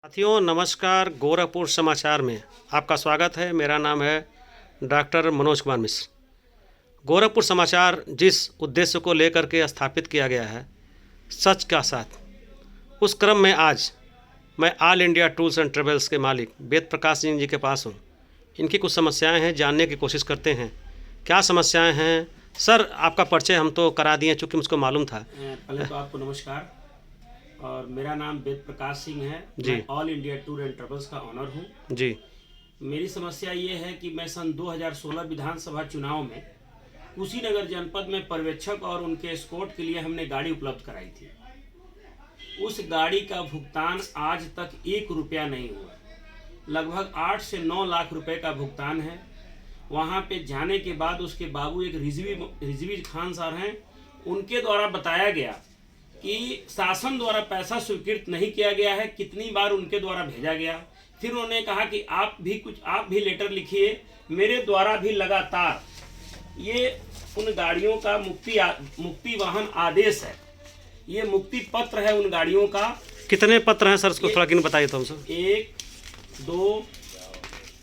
साथियों नमस्कार। गोरखपुर समाचार में आपका स्वागत है। मेरा नाम है डॉक्टर मनोज कुमार मिश्र। गोरखपुर समाचार जिस उद्देश्य को लेकर के स्थापित किया गया है, सच का साथ, उस क्रम में आज मैं all India tours and travels के मालिक वेद प्रकाश सिंह जी के पास हूँ। इनकी कुछ समस्याएं हैं, जानने की कोशिश करते हैं क्या समस्याएं हैं। सर, आपका परिचय हम तो करा दिए चूँकि मुझको मालूम था। पहले तो आपको नमस्कार और मेरा नाम वेद प्रकाश सिंह है जी। मैं all India tour and travels का ऑनर हूँ जी। मेरी समस्या ये है कि मैं सन 2016 विधानसभा चुनाव में कुशीनगर जनपद में पर्यवेक्षक और उनके एस्कॉर्ट के लिए हमने गाड़ी उपलब्ध कराई थी। उस गाड़ी का भुगतान आज तक 1 रुपया नहीं हुआ। लगभग 8 से 9 लाख रुपए का भुगतान है। वहाँ पे जाने के बाद उसके बाबू एक रिजवी खान सर हैं, उनके द्वारा बताया गया कि शासन द्वारा पैसा स्वीकृत नहीं किया गया है। कितनी बार उनके द्वारा भेजा गया। फिर उन्होंने कहा कि आप भी लेटर लिखिए। मेरे द्वारा भी लगातार ये उन गाड़ियों का मुक्ति वाहन आदेश है, ये मुक्ति पत्र है उन गाड़ियों का। कितने पत्र हैं सर, इसको थोड़ा गिन बताइए तो हमसे। 1 2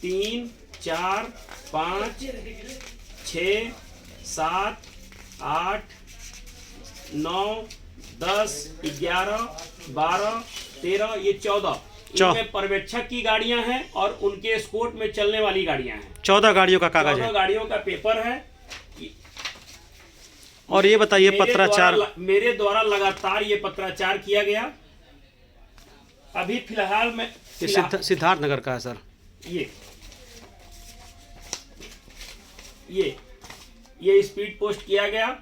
3 4 5 6 7 8 9 10 11 12 13 ये 14 इनमें पर्यवेक्षक की गाड़ियां हैं और उनके एस्कॉर्ट में चलने वाली गाड़ियां हैं। 14 गाड़ियों का कागज है। 14 गाड़ियों का पेपर है। और ये बताइए पत्राचार मेरे द्वारा लगातार ये पत्राचार किया गया। अभी फिलहाल में सिद्धार्थ नगर का है सर। ये स्पीड पोस्ट किया गया।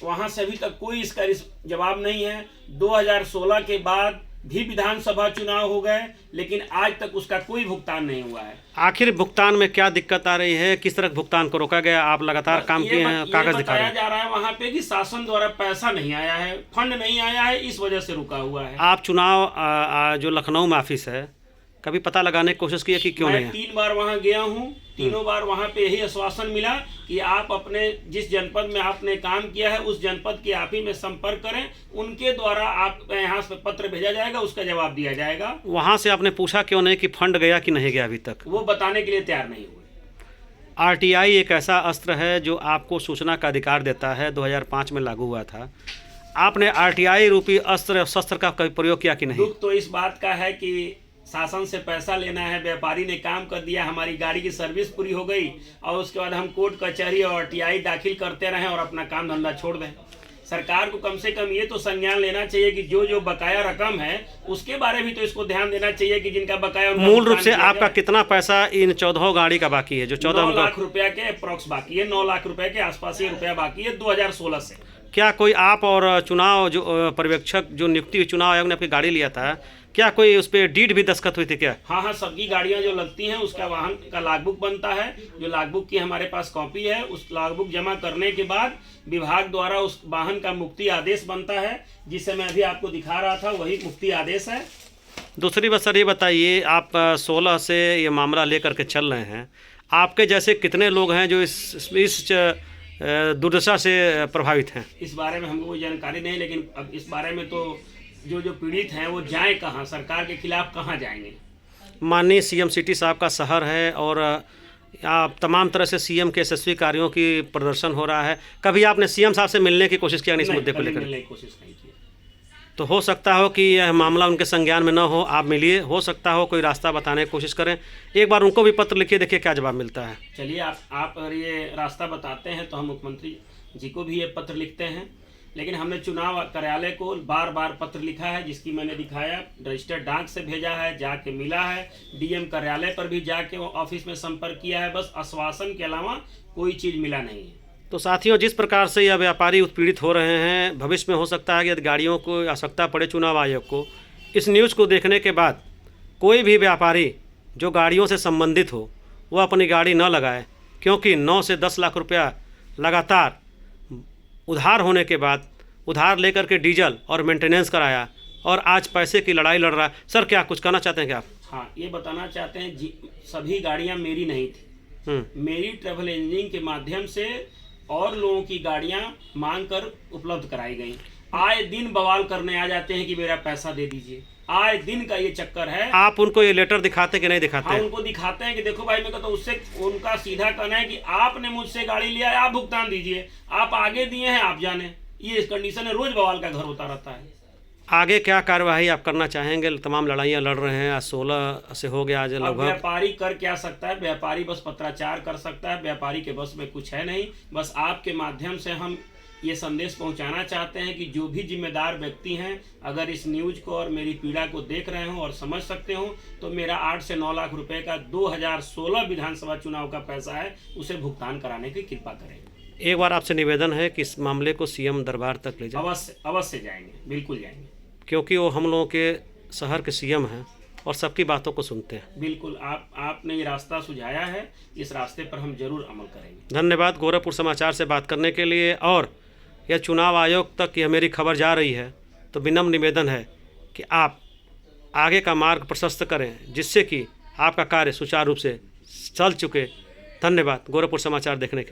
वहां से अभी तक कोई इसका जवाब नहीं है। 2016 के बाद भी विधानसभा चुनाव हो गए, लेकिन आज तक उसका कोई भुगतान नहीं हुआ है। आखिर भुगतान में क्या दिक्कत आ रही है? किस तरह भुगतान को रोका गया? आप लगातार काम किए हैं, कागज दिखा रहे हैं। जा रहा है वहाँ पे कि शासन द्वारा पैसा नहीं आया है, फंड नहीं आया है, इस वजह से रुका हुआ है। आप चुनाव जो लखनऊ में ऑफिस है, कभी पता लगाने की कोशिश की है कि क्यों नहीं है? 3 बार वहाँ गया हूँ। तीनों बार वहाँ पे यही आश्वासन मिला कि आप अपने जिस जनपद में आपने काम किया है उस जनपद के आप ही में संपर्क करें, उनके द्वारा आप यहाँ से पत्र भेजा जाएगा, उसका जवाब दिया जाएगा। वहाँ से आपने पूछा क्यों नहीं कि फंड गया कि नहीं गया? अभी तक वो बताने के लिए तैयार नहीं हुए। आरटीआई एक ऐसा अस्त्र है जो आपको सूचना का अधिकार देता है, 2005 में लागू हुआ था। आपने आरटीआई रूपी अस्त्र शस्त्र का कभी प्रयोग किया कि नहीं? दुख तो इस बात का है कि शासन से पैसा लेना है, व्यापारी ने काम कर दिया, हमारी गाड़ी की सर्विस पूरी हो गई और उसके बाद हम कोर्ट कचहरी और आरटीआई दाखिल करते रहें और अपना काम धंधा छोड़ दें। सरकार को कम से कम ये तो संज्ञान लेना चाहिए कि जो बकाया रकम है उसके बारे में भी तो इसको ध्यान देना चाहिए कि जिनका बकाया। मूल रूप से आपका कितना पैसा इन 14 गाड़ी का बाकी है? जो 14 लाख रुपया के अप्रोक्स बाकी है, 9 लाख रुपए के आसपास ये रुपया बाकी है 2016 से। क्या कोई आप और चुनाव जो पर्यवेक्षक जो नियुक्ति हुई, चुनाव आयोग ने अपनी गाड़ी लिया था, क्या कोई उस पर डीड भी दस्तखत हुई थी क्या? हाँ, सबकी गाड़ियां जो लगती हैं उसका वाहन का लॉगबुक बनता है। जो लॉगबुक की हमारे पास कॉपी है, उस लॉगबुक जमा करने के बाद विभाग द्वारा उस वाहन का मुक्ति आदेश बनता है, जिसे मैं अभी आपको दिखा रहा था, वही मुक्ति आदेश है। दूसरी बात सर, ये बताइए, आप 16 से ये मामला लेकर के चल रहे हैं, आपके जैसे कितने लोग हैं जो इस दुर्दशा से प्रभावित हैं? इस बारे में हमको कोई जानकारी नहीं, लेकिन अब इस बारे में तो जो पीड़ित हैं वो जाएं कहाँ, सरकार के खिलाफ कहाँ जाएंगे? माननीय सीएम सिटी साहब का शहर है और तमाम तरह से सीएम के यशस्वी कार्यों की प्रदर्शन हो रहा है। कभी आपने सीएम साहब से मिलने की कोशिश किया नहीं इस मुद्दे को लेकर? मिलने की कोशिश नहीं की। तो हो सकता हो कि यह मामला उनके संज्ञान में न हो, आप मिलिए, हो सकता हो कोई रास्ता बताने की कोशिश करें। एक बार उनको भी पत्र लिखिए, देखिए क्या जवाब मिलता है। चलिए, आप अगर ये रास्ता बताते हैं तो हम मुख्यमंत्री जी को भी ये पत्र लिखते हैं। लेकिन हमने चुनाव कार्यालय को बार बार पत्र लिखा है, जिसकी मैंने दिखाया, रजिस्टर्ड डाक से भेजा है, जाके मिला है, डीएम कार्यालय पर भी जाके ऑफिस में संपर्क किया है। बस आश्वासन के अलावा कोई चीज़ मिला नहीं है। तो साथियों, जिस प्रकार से यह व्यापारी उत्पीड़ित हो रहे हैं, भविष्य में हो सकता है कि यदि गाड़ियों को आवश्यकता पड़े चुनाव आयोग को, इस न्यूज़ को देखने के बाद कोई भी व्यापारी जो गाड़ियों से संबंधित हो वह अपनी गाड़ी न लगाए, क्योंकि 9 से 10 लाख रुपया लगातार उधार होने के बाद उधार लेकर के डीजल और मेंटेनेंस कराया और आज पैसे की लड़ाई लड़ रहा है। सर, क्या कुछ कहना चाहते हैं क्या आप? हाँ, ये बताना चाहते हैं सभी गाड़ियाँ मेरी नहीं थी। मेरी ट्रैवल एजेंसिंग के माध्यम से और लोगों की गाड़ियां मांग कर उपलब्ध कराई गई। आए दिन बवाल करने आ जाते हैं कि मेरा पैसा दे दीजिए। आए दिन का ये चक्कर है। आप उनको ये लेटर दिखाते कि नहीं दिखाते हाँ, हैं? उनको दिखाते हैं कि देखो भाई, मैं कहता हूँ उससे उनका सीधा कहना है कि आपने मुझसे गाड़ी लिया है, आप भुगतान दीजिए, आप आगे दिए हैं, आप जाने। ये कंडीशन है, रोज बवाल का घर होता रहता है। आगे क्या कार्यवाही आप करना चाहेंगे? तमाम लड़ाइयाँ लड़ रहे हैं, आज 16 से हो गया, आज अब लगभग। व्यापारी कर क्या सकता है? व्यापारी बस पत्राचार कर सकता है। व्यापारी के बस में कुछ है नहीं। बस आपके माध्यम से हम ये संदेश पहुंचाना चाहते हैं कि जो भी जिम्मेदार व्यक्ति हैं, अगर इस न्यूज को और मेरी पीड़ा को देख रहे हो और समझ सकते हो, तो मेरा 8 से 9 लाख रुपए का 2016 विधानसभा चुनाव का पैसा है, उसे भुगतान कराने की कृपा करें। एक बार आपसे निवेदन है कि इस मामले को सीएम दरबार तक ले जाए, अवश्य जाएंगे, बिल्कुल जाएंगे। क्योंकि वो हम लोगों के शहर के सीएम हैं और सबकी बातों को सुनते हैं। बिल्कुल, आपने ये रास्ता सुझाया है, इस रास्ते पर हम जरूर अमल करेंगे। धन्यवाद गोरखपुर समाचार से बात करने के लिए। और यह चुनाव आयोग तक यह मेरी खबर जा रही है, तो विनम्र निवेदन है कि आप आगे का मार्ग प्रशस्त करें, जिससे कि आपका कार्य सुचारू रूप से चल चुके। धन्यवाद गोरखपुर समाचार देखने के लिए।